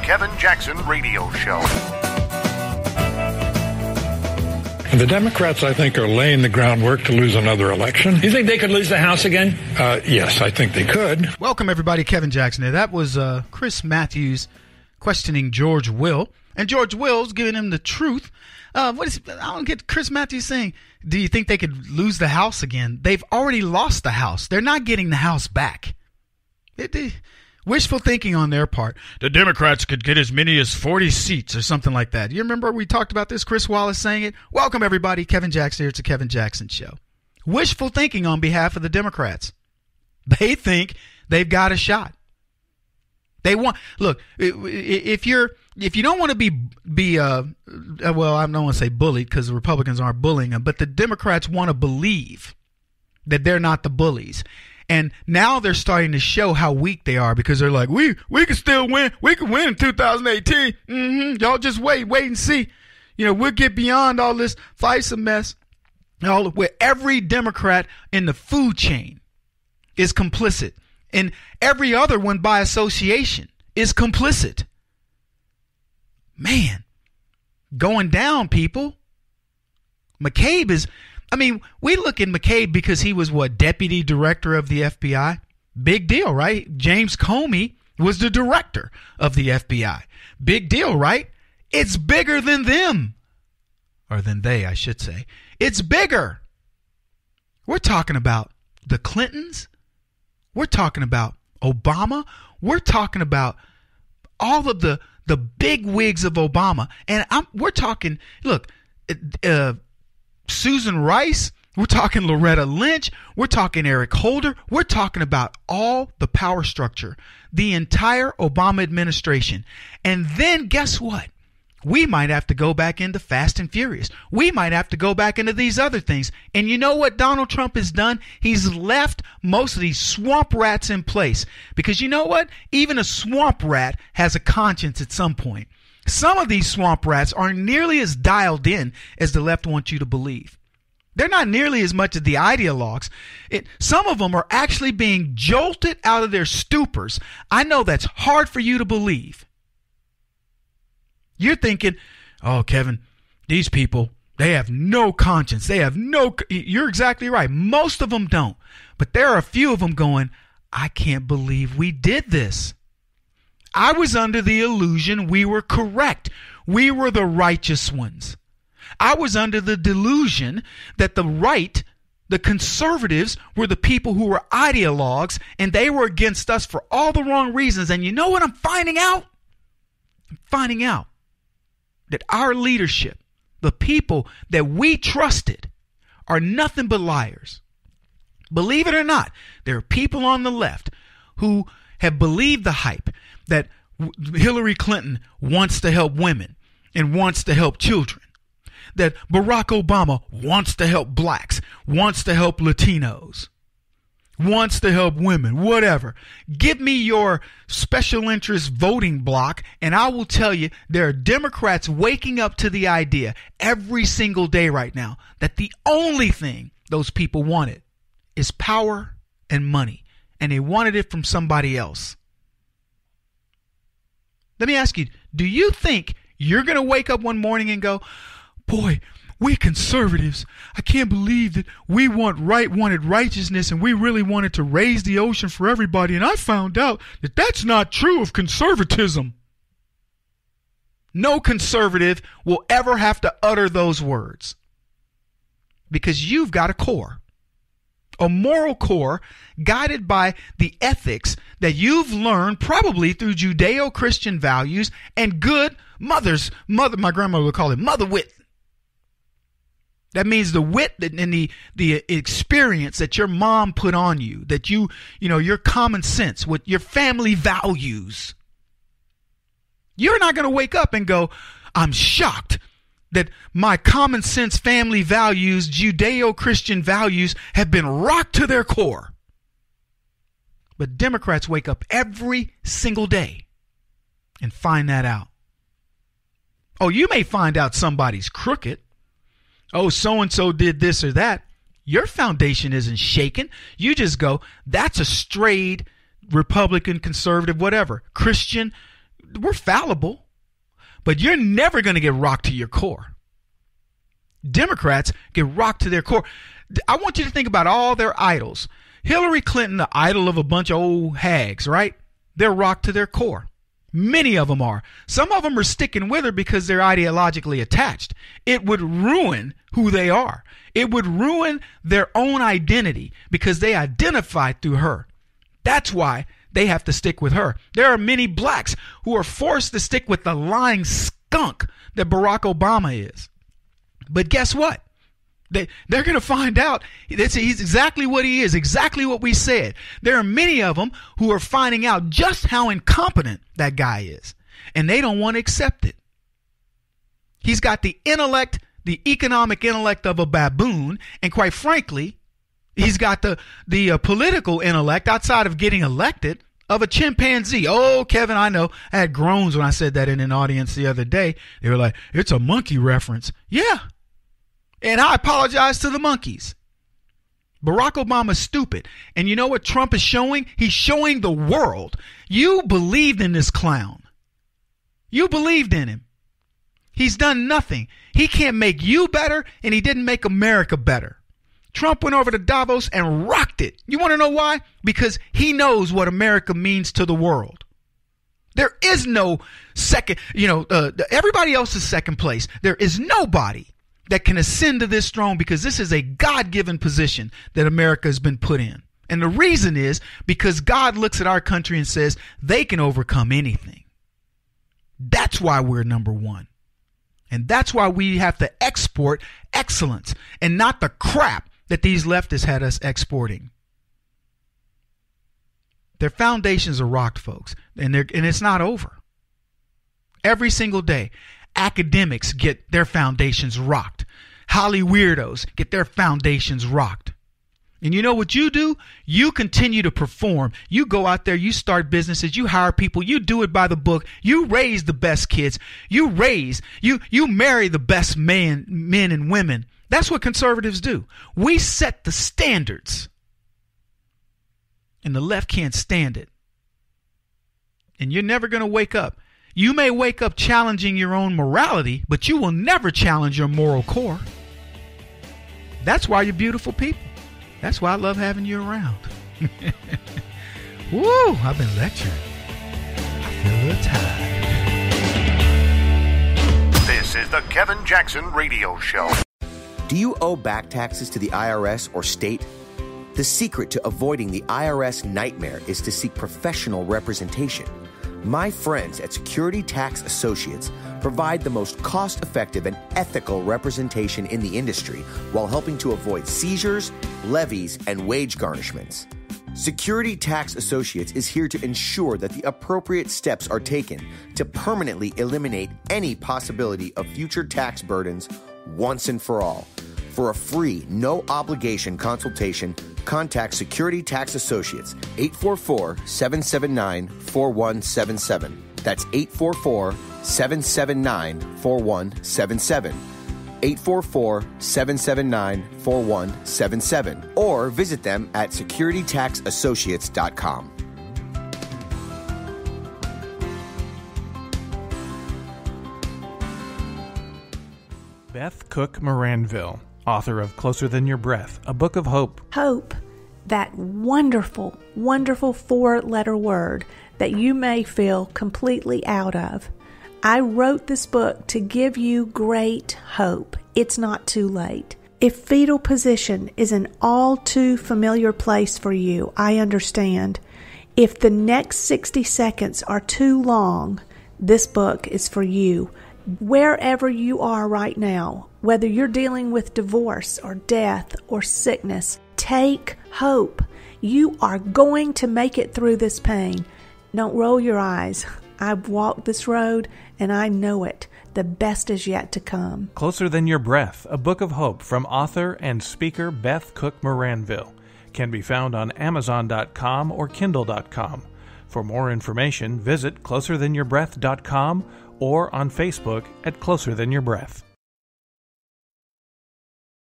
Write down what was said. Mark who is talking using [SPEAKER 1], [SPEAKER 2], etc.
[SPEAKER 1] Kevin Jackson Radio Show.
[SPEAKER 2] The Democrats, I think, are laying the groundwork to lose another election.
[SPEAKER 3] You think they could lose the House again?
[SPEAKER 2] Yes, I think they could.
[SPEAKER 4] Welcome, everybody. Kevin Jackson here. That was Chris Matthews questioning George Will. And George Will's giving him the truth. I don't get Chris Matthews saying, do you think they could lose the House again? They've already lost the House. They're not getting the House back. Wishful thinking on their part. The Democrats could get as many as 40 seats or something like that. You remember we talked about this? Chris Wallace saying it? Welcome, everybody. Kevin Jackson here. It's a Kevin Jackson Show. Wishful thinking on behalf of the Democrats. They think they've got a shot. They want, look, if you don't want to be well, I don't want to say bullied because the Republicans aren't bullying them, but the Democrats want to believe that they're not the bullies. And now they're starting to show how weak they are because they're like, we can still win. We can win in 2018. Y'all just wait and see. We'll get beyond all this FISA mess. Where every Democrat in the food chain is complicit. And every other one by association is complicit. Man, going down, people. McCabe is... we look at McCabe because he was deputy director of the FBI. Big deal, right? James Comey was the director of the FBI. Big deal, right? It's bigger than them. Or than they, I should say. It's bigger. We're talking about the Clintons. We're talking about Obama. We're talking about all of the big wigs of Obama. And we're talking, look, Susan Rice, we're talking Loretta Lynch, we're talking Eric Holder, we're talking about all the power structure, the entire Obama administration. And then guess what? We might have to go back into Fast and Furious. We might have to go back into these other things. And you know what Donald Trump has done? He's left most of these swamp rats in place. Because you know what? Even a swamp rat has a conscience at some point. Some of these swamp rats aren't nearly as dialed in as the left wants you to believe. They're not nearly as much as the ideologues. Some of them are actually being jolted out of their stupors. I know that's hard for you to believe. You're thinking, oh, Kevin, these people, they have no conscience. You're exactly right. Most of them don't. But there are a few of them going, I can't believe we did this. I was under the illusion we were correct. We were the righteous ones. I was under the delusion that the right, the conservatives, were the people who were ideologues, and they were against us for all the wrong reasons. And you know what I'm finding out? I'm finding out that our leadership, the people that we trusted, are nothing but liars. Believe it or not, there are people on the left who have believed the hype that Hillary Clinton wants to help women and wants to help children, that Barack Obama wants to help blacks, wants to help Latinos, wants to help women, whatever. Give me your special interest voting block, and I will tell you there are Democrats waking up to the idea every single day right now that the only thing those people wanted is power and money, and they wanted it from somebody else. Let me ask you, do you think you're going to wake up one morning and go, boy, we conservatives, I can't believe that we wanted righteousness and we really wanted to raise the ocean for everybody, and I found out that that's not true of conservatism. No conservative will ever have to utter those words because you've got a core. A moral core guided by the ethics that you've learned probably through Judeo-Christian values and good my grandmother would call it mother wit. That means the wit and the experience that your mom put on you, that your common sense, with your family values. You're not going to wake up and go, I'm shocked that my common sense family values, Judeo-Christian values, have been rocked to their core. But Democrats wake up every single day and find that out. Oh, you may find out somebody's crooked. Oh, so-and-so did this or that. Your foundation isn't shaken. You just go, that's a strayed Republican, conservative, whatever, Christian, we're fallible, but you're never going to get rocked to your core. Democrats get rocked to their core. I want you to think about all their idols. Hillary Clinton, the idol of a bunch of old hags, right? They're rocked to their core. Many of them are. Some of them are sticking with her because they're ideologically attached. It would ruin who they are. It would ruin their own identity because they identify through her. That's why they have to stick with her. There are many blacks who are forced to stick with the lying skunk that Barack Obama is. But guess what? They're going to find out he's exactly what he is, exactly what we said. There are many of them who are finding out just how incompetent that guy is, and they don't want to accept it. He's got the intellect, the economic intellect of a baboon, and quite frankly, he's got the political intellect outside of getting elected of a chimpanzee. Oh, Kevin, I know. I had groans when I said that in an audience the other day. They were like, it's a monkey reference. Yeah. And I apologize to the monkeys. Barack Obama's stupid. And you know what Trump is showing? He's showing the world. You believed in this clown. You believed in him. He's done nothing. He can't make you better, and he didn't make America better. Trump went over to Davos and rocked it. You want to know why? Because he knows what America means to the world. There is no second, everybody else is second place. There is nobody that can ascend to this throne because this is a God-given position that America has been put in. And the reason is because God looks at our country and says they can overcome anything. That's why we're number one. And that's why we have to export excellence and not the crap that these leftists had us exporting. Their foundations are rocked, folks, and it's not over. Every single day, academics get their foundations rocked. Holly weirdos get their foundations rocked. And you know what you do? You continue to perform. You go out there, you start businesses, you hire people, you do it by the book, you raise the best kids, you marry the best men and women. That's what conservatives do. We set the standards. And the left can't stand it. And you're never going to wake up. You may wake up challenging your own morality, but you will never challenge your moral core. That's why you're beautiful people. That's why I love having you around. Woo, I've been lecturing. I feel a little tired.
[SPEAKER 1] This is the Kevin Jackson Radio Show.
[SPEAKER 5] Do you owe back taxes to the IRS or state? The secret to avoiding the IRS nightmare is to seek professional representation. My friends at Security Tax Associates provide the most cost-effective and ethical representation in the industry while helping to avoid seizures, levies, and wage garnishments. Security Tax Associates is here to ensure that the appropriate steps are taken to permanently eliminate any possibility of future tax burdens once and for all. For a free, no-obligation consultation, contact Security Tax Associates, 844-779-4177. That's 844-779-4177. 844-779-4177. Or visit them at securitytaxassociates.com.
[SPEAKER 6] Beth Cook Moranville, author of Closer Than Your Breath, a book of hope.
[SPEAKER 7] Hope, that wonderful, wonderful four-letter word that you may feel completely out of. I wrote this book to give you great hope. It's not too late. If fetal position is an all too familiar place for you, I understand. If the next 60 seconds are too long, this book is for you. Wherever you are right now, whether you're dealing with divorce or death or sickness, take hope. You are going to make it through this pain. Don't roll your eyes. I've walked this road and I know it. The best is yet to come.
[SPEAKER 6] Closer Than Your Breath, a book of hope from author and speaker Beth Cook Moranville, can be found on Amazon.com or Kindle.com. For more information, visit closerthanyourBreath.com or on Facebook at Closer Than Your Breath.